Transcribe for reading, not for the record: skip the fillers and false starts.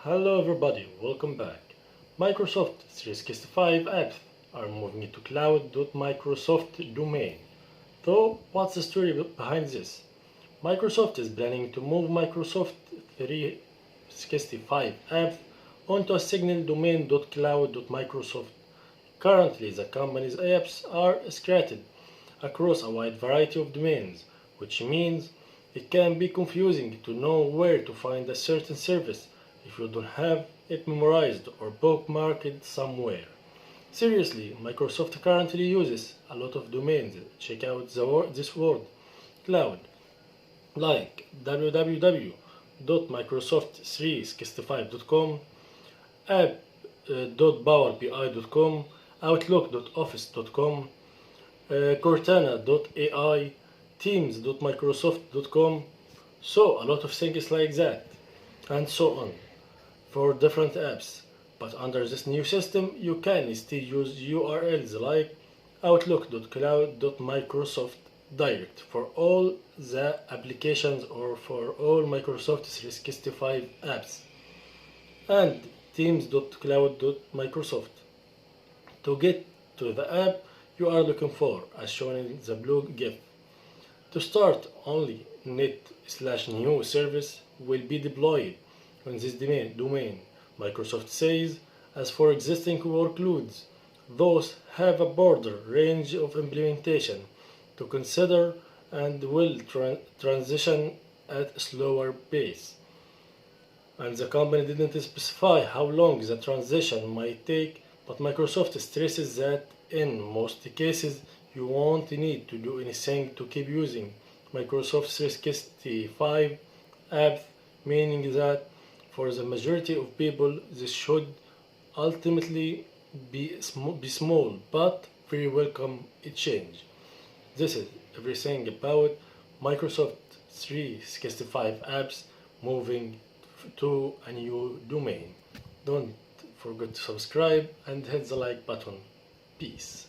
Hello everybody, welcome back. Microsoft 365 apps are moving to cloud.microsoft domain. So, what's the story behind this? Microsoft is planning to move Microsoft 365 apps onto a single domain.cloud.microsoft. Currently, the company's apps are scattered across a wide variety of domains, which means it can be confusing to know where to find a certain service if you don't have it memorized or bookmarked somewhere. Seriously, Microsoft currently uses a lot of domains. Check out this word, cloud, like www.microsoft365.com, app.powerbi.com, outlook.office.com, cortana.ai, teams.microsoft.com, so a lot of things like that, and so on, for different apps. But under this new system, you can still use URLs like outlook.cloud.microsoft direct for all the applications or for all Microsoft 365 apps, and teams.cloud.microsoft. To get to the app you are looking for, as shown in the blue GIF. To start, only net/new service will be deployed on this domain. Microsoft says, as for existing workloads, those have a broader range of implementation to consider and will transition at a slower pace. And the company didn't specify how long the transition might take, but Microsoft stresses that in most cases you won't need to do anything to keep using Microsoft 365 apps, meaning that for the majority of people this should ultimately be small but very welcome change. This is everything about Microsoft 365 apps moving to a new domain. Don't forget to subscribe and hit the like button. Peace.